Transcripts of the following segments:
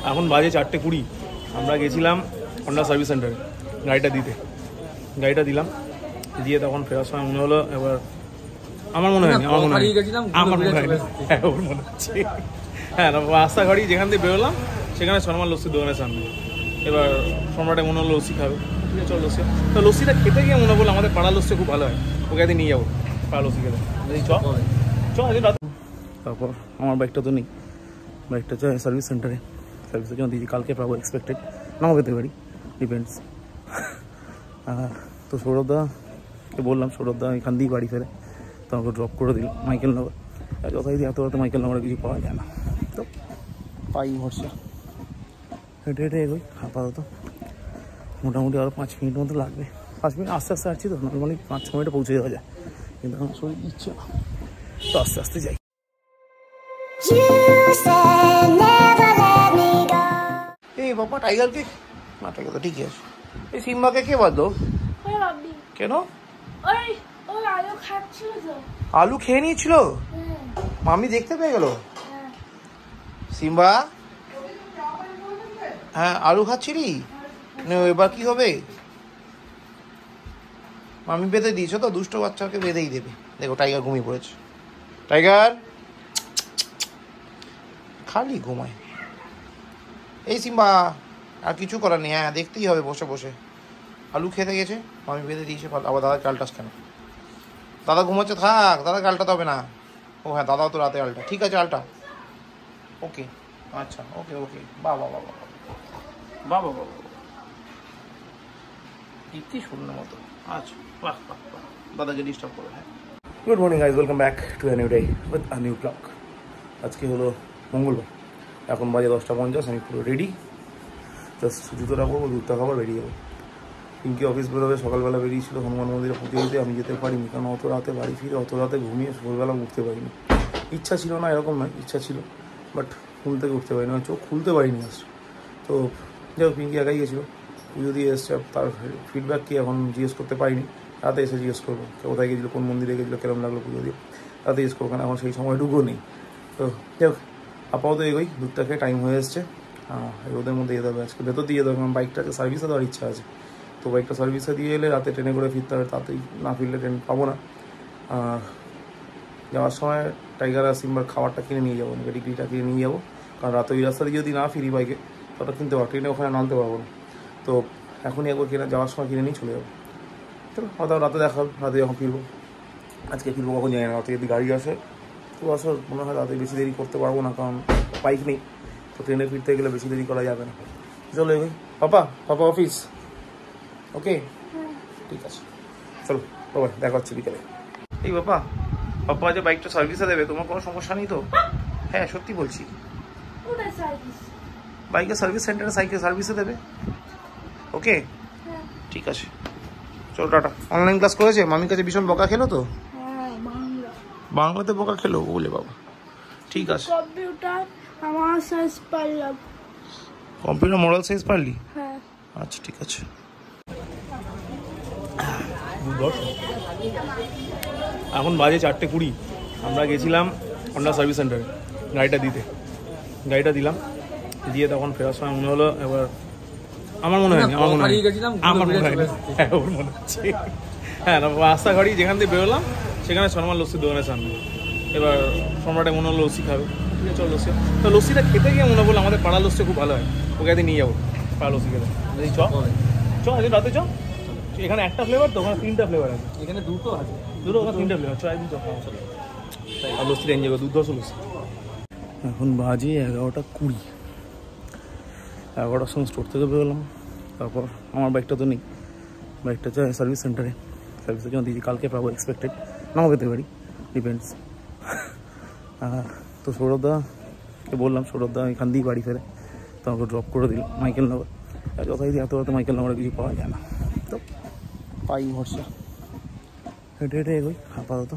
এখন বাজে 4:20। আমরা গেছিলাম হন্ডা সার্ভিস সেন্টারে গাড়িটা দিতে। গাড়িটা দিলাম, দিয়ে তখন ফেরার সময় মনে হলো এবার আমার মনে হয়নি, আমার মনে হচ্ছে হ্যাঁ রাস্তা গাড়ি যেখান দিয়ে বেরোলাম সেখানে শর্মার লস্যির দোকানের সামনে। এবার সম্রাটে মনে হলো লস্যি খাবে, ঠিক আছে চল লস্যি। তো লস্যিটা খেতে গিয়ে মনে বললো আমাদের পাড়ার লস্যি খুব ভালো হয়, ওকে একদিন নিয়ে যাবো পাড়া লস্যি খেতে। তারপর আমার বাইকটা তো নেই, বাইকটা হচ্ছে সার্ভিস সেন্টারে, সার্ভিসের জন্য দিয়েছি। কালকে পাবো এক্সপেক্টেড, নাও পেতে পারি, ডিপেন্ডস। তো সৌরভদাকে বললাম, সৌরভদা এখান দিয়েই বাড়ি ফেরে, তো আমাকে ড্রপ করে দিল মাইকেল নগর। যথারীতি এত রাতে মাইকেল নগরে কিছু পাওয়া যায় না, তো পাই ভরসা হেঁটে হেঁটে এগোই। আপাতত মোটামুটি আরও 5 মিনিট মতো লাগবে। 5 মিনিট আস্তে আস্তে আসছি তো, নর্মালি 5-6 মিনিটে পৌঁছে যাওয়া যায়, কিন্তু আমার শরীর দিচ্ছে না, তো আস্তে আস্তে যাই। এই বাবা টাইগারকে না, টাইগার তো ঠিকই আছে। এই সিম্বাকে কে বাঁধলো? কেন? আলু খেয়ে নিয়েছিল, মামি দেখতে পেয়ে গেল। সিম্বা হ্যাঁ আলু খাচ্ছিলি, এবার কি হবে? মামি বেঁধে দিয়েছো তো, দুষ্ট বাচ্চাকে বেঁধেই দেবে। দেখো টাইগার ঘুমিয়ে পড়েছে, টাইগার খালি ঘুমায়। এই সিম্বা আর কিছু করার নেই, হ্যাঁ দেখতেই হবে বসে বসে। আলু খেতে গেছে, মামি বেঁধে দিয়েছে। আবার দাদা চালটাস কেন? দাদা ঘুমাচ্ছে, থাক, দাদা আলটাতে হবে না। ও হ্যাঁ দাদাও তো রাতে আলটা, ঠিক আছে আলটা, ওকে আচ্ছা ওকে ওকে। বাহ বাহ বাহ বাহ বাহ বাহ, ইতি শূন্যের মতো। আচ্ছা বাহ বাহ বাহ, দাদাকে ডিস্টার্ব করো। হ্যাঁ good morning guys, welcome back to a new day with a new blog. আজকে হলো মঙ্গলবার, এখন বাজে 10:50। আমি পুরো রেডি, জাস্ট জুতোটা পরবো, দুধটা খাবার, বেরিয়ে যাবো। পিঙ্কি অফিস বেরোবে, সকালবেলা বেরিয়েছিল হনুমান মন্দিরে পুজো দিতে। আমি যেতে পারিনি, কারণ অত রাতে বাড়ি ফিরে অত রাতে ঘুমিয়ে সকালবেলা উঠতে পারিনি। ইচ্ছা ছিল না এরকম নয়, ইচ্ছা ছিল, বাট ঘুম থেকে উঠতে পারিনি, চোখ খুলতে পারিনি আজ। তো যাই হোক, পিঙ্কি একাই গেছিলো, পুজো দিয়ে এসছে। তার ফিডব্যাক কি এখন জিজ্ঞেস করতে পারিনি, রাতে এসে জিজ্ঞেস করবো কোথায় গেছিলো, কোন মন্দিরে গেছিলো, কেরম লাগলো পুজো দিয়ে, রাতে জিজ্ঞেস করবো, কারণ এখন সেই সময়টুকুও নেই। তো যাই হোক, আপাতত এগোই, দুধটা খেয়ে টাইম হয়ে এসছে। রোদের মধ্যে যেতে হবে, আজকে ভেতর দিয়ে যেতে হবে, কারণ বাইকটাকে সার্ভিসে দেওয়ার ইচ্ছা আছে। তো বাইকটা সার্ভিসে দিয়ে এলে রাতে ট্রেনে করে ফিরতে হবে, তাতেই না ফিরলে ট্রেন পাবো না। যাওয়ার সময় টাইগার আর সিম্বার খাবারটা কিনে নিয়ে যাবো, ডিগ্রিটা কিনে নিয়ে যাবো, কারণ রাতে ওই রাস্তা দিয়ে যদি না ফিরি বাইকে তো ওটা কিনতে পারবো, ট্রেনে ওখানে নামতে পারবো না। তো এখনই একবার কিনে যাওয়ার সময় কিনে নিয়ে চলে যাবো। চলো হয়তো রাতে দেখা হবে, রাতে যখন ফিরবো। আজকে ফিরবো কখন জানি না, রাতে যদি গাড়ি আসে তো আসলে মনে হয় রাতে বেশি দেরি করতে পারবো না, কারণ বাইক নেই। তো ট্রেনে ফিরতে গেলে বেশি দেরি করা যাবে না। চলো এগোই। পাপা অফিস ওকে, ঠিক আছে চলো বাবা, দেখা হচ্ছে বিকেলে। এই পাপা যে বাইকটা সার্ভিসে দেবে, তোমার কোনো সমস্যা নেই তো? হ্যাঁ সত্যি বলছি, বাইকের সার্ভিস সেন্টারে সাইকেল সার্ভিসে দেবে, ওকে ঠিক আছে চলো টাটা। অনলাইন ক্লাস করেছে, মামির কাছে ভীষণ বকা খেলো তো? বাংলাতে বকা খেলো বলে বাবা, ঠিক আছে। কম্পিউটার মডেল সাইজ পারলি? আচ্ছা ঠিক আছে। এখন বাজে 4:20। আমরা গেছিলাম হন্ডা সার্ভিস সেন্টারে গাড়িটা দিতে। গাড়িটা দিলাম, দিয়ে তখন ফেরার সময় মনে হলো এবার আমার মনে হয়নি, আমার মনে হচ্ছে হ্যাঁ রাস্তা গাড়ি যেখান দিয়ে বেরোলাম সেখানে শর্মার লস্যির দোকানের সামনে। এবার সম্রাটে মনে হলো লস্যি খাবে, ঠিক আছে চল লস্যি। তো লস্যিটা খেতে গিয়ে মনে বললো আমাদের পাড়ার লস্যি খুব ভালো হয়, ওকে একদিন নিয়ে যাবো পাড়া লস্যি খেতে। চ একদিন রাতে চ, এখানে একটা ফ্লেভার তো, ওখানে 3টা ফ্লেভার আছে। এখানে দুটো আছে, ওখানে 3টা ফ্লেভার। চ একদিন আর লস্যিটা এনজয় করো, দুধ দশ লস্যি। এখন বাজে 11:20। 11টার সময় স্টোর থেকে বেরোলাম। তারপর আমার বাইকটা তো নেই, বাইকটা হচ্ছে সার্ভিস সেন্টারে, সার্ভিসের জন্য দিয়েছি। কালকে পাবো এক্সপেক্টেড, নাও পেতে পারি, ডিপেন্ডস। তো সৌরভদাকে বললাম, সৌরভদা এখান দিয়েই বাড়ি ফেরে, তো আমাকে ড্রপ করে দিল মাইকেল নগর। যথারীতি এত রাতে মাইকেল নগরে কিছু পাওয়া যায় না, তো পাই ভরসা হেঁটে হেঁটে এগোই। আপাতত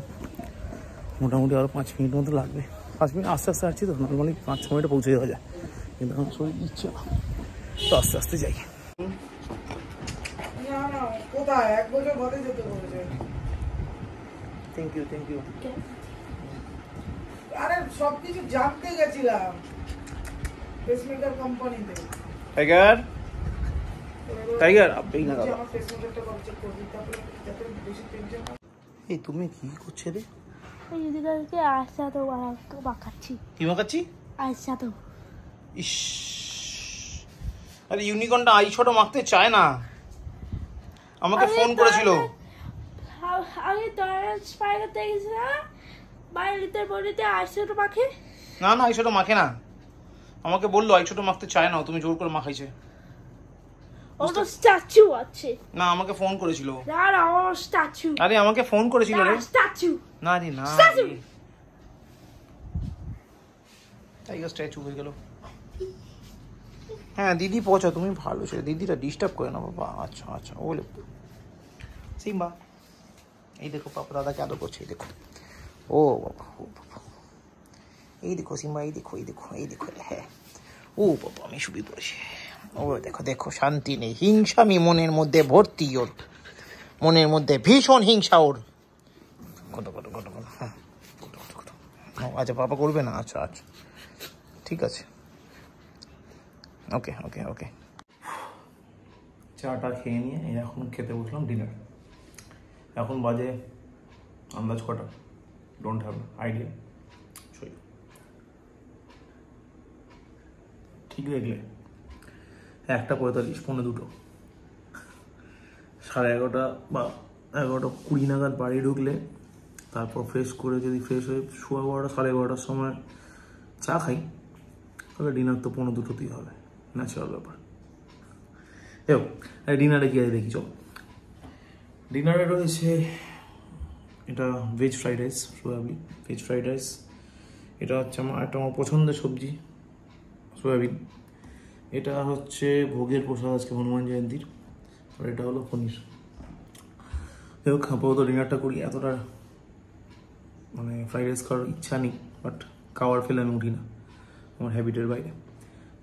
মোটামুটি আরও 5 মিনিট মতো লাগবে। 5 মিনিট আস্তে আস্তে আসছি তো, নর্মালি 5-6 মিনিটে পৌঁছে যাওয়া যায়, কিন্তু আমার শরীর দিচ্ছে না, তো আস্তে আস্তে যাই। থ্যাংক ইউ আরে সবকিছু জানতে গেছিলাম পেসমেকার কোম্পানিতে। টাইগার টাইগার আপনি না দাদা আমার পেসমেকারটা কল চেক করবি তারপরে যাতে বেশি টেনশন না। এই তুমি কি করছো রে? এই দিদিকে আয়সা তো মাখাচ্ছি। কি মাখাচ্ছি? আয়সা তো। ইস, আরে ইউনিকর্নটা আইশ্যাডো মাখতে চায় না, আমাকে ফোন করেছিল। আমি টয়লেট স্পাইরাল দেখেছি না, বাইরেতে বলিতে আয়সাটো মাখে। না না আইশ্যাডো মাখে না, আমাকে বললো আইশ্যাডো মাখতে চায় না, তুমি জোর করে মাখাইছে। ওটা স্ট্যাচু আছে না, আমাকে ফোন করেছিল। না না ও স্ট্যাচু। আরে আমাকে ফোন করেছিল রে। স্ট্যাচু না রে না, স্ট্যাচু। টাইগার স্ট্যাচু হয়ে গেল। হ্যাঁ দিদি পৌঁছো, তুমি ভালো ছিল, দিদিটা ডিস্টার্ব করে না বাবা। আচ্ছা আচ্ছা বলে সিম্বা, এই দেখো পাপা দাদাকে আদর করছে, এই দেখো। ও বাবা, ও বাবা, এই দেখো সিম্বা, এই দেখো এই দেখো এই দেখো। হ্যাঁ ও বাবা, আমি শুয়ে পড়েছি। ও দেখো দেখো, শান্তি নেই, হিংসামি মনের মধ্যে ভর্তি ওর, মনের মধ্যে ভীষণ হিংসা ওর। কত কত কত কত, হ্যাঁ কত কত কত। আচ্ছা পাপা করবে না, আচ্ছা আচ্ছা ঠিক আছে, ওকে ওকে ওকে। চাটা খেয়ে নিয়ে এখন খেতে বসলাম ডিনার। এখন বাজে আন্দাজ কটা, ডোন্ট হ্যাভ আইডিয়া। ঠিক দেখলে 1:45, 1:45, 11:30 বা 11:20 নাগাদ বাড়ি ঢুকলে, তারপর ফ্রেশ করে যদি ফ্রেশ হয়ে 11:15, 11:30 সময় চা খাই, তাহলে ডিনার তো 1:45 হবে, ন্যাচারাল ব্যাপার। দেখো ডিনারে কি আছে দেখি, চল। ডিনারে রয়েছে এটা veg fried rice, soybean veg fried rice. এটা হচ্ছে আমার পছন্দের সবজি সোয়াবিন। এটা হচ্ছে ভোগের প্রসাদ আজকে হনুমান জয়ন্তীর। আর এটা হলো পনির। দেখো আপাতত ডিনারটা করি, এতটা মানে ফ্রাইড রাইস খাওয়ার ইচ্ছা নেই, বাট খাওয়ার ফেলে আমি উঠি না, আমার হ্যাবিটের বাইরে।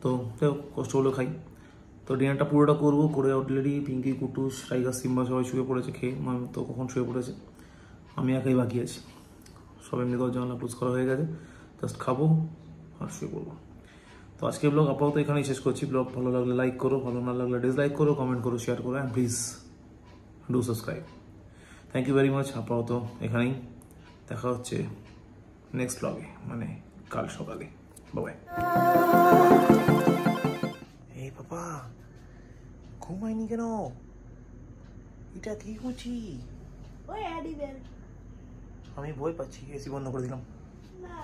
তো দেখো কষ্ট হলেও খাই। তো ডিনারটা পুরোটা করবো, করে already Pinki, Kutus, tiger, Simba সবাই শুয়ে পড়েছে খেয়ে। আমি তো কখন শুয়ে পড়েছে, আমি একাই বাকি আছি। সব এমনি দরজা জানলা ক্লোজ করা হয়ে গেছে, জাস্ট খাবো আর শুয়ে পড়বো। তো আজকে ব্লগ আপাতত এখানেই শেষ করছি। ব্লগ ভালো লাগলে লাইক করো, ভালো না লাগলে ডিসলাইক করো, কমেন্ট করো, শেয়ার করো, and please do subscribe. Thank you very much. আপাতত এখানেই, দেখা হচ্ছে নেক্সট ব্লগে, মানে কাল সকালে। বাই। এই বাবা ঘুমায়নি কেন? এটা কি করছি? ওই অ্যানিমেল। আমি ভয় পাচ্ছি, এসি বন্ধ করে দিলাম। না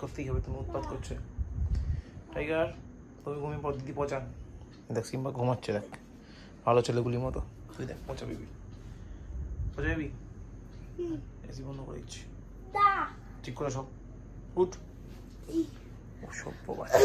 করতেই হবে, তুমি উৎপাত করছে। টাইগার তুমি ঘুমিয়ে পর, দিদি পচা। দেখ সিম্বা ঘুমাচ্ছে, দেখ ভালো ছেলেগুলির মতো। তুই দেখ পচাবি, পচাবি। এসি বন্ধ করে দিচ্ছি, ঠিক করে সব উঠ। সভ্য বাচ্চা।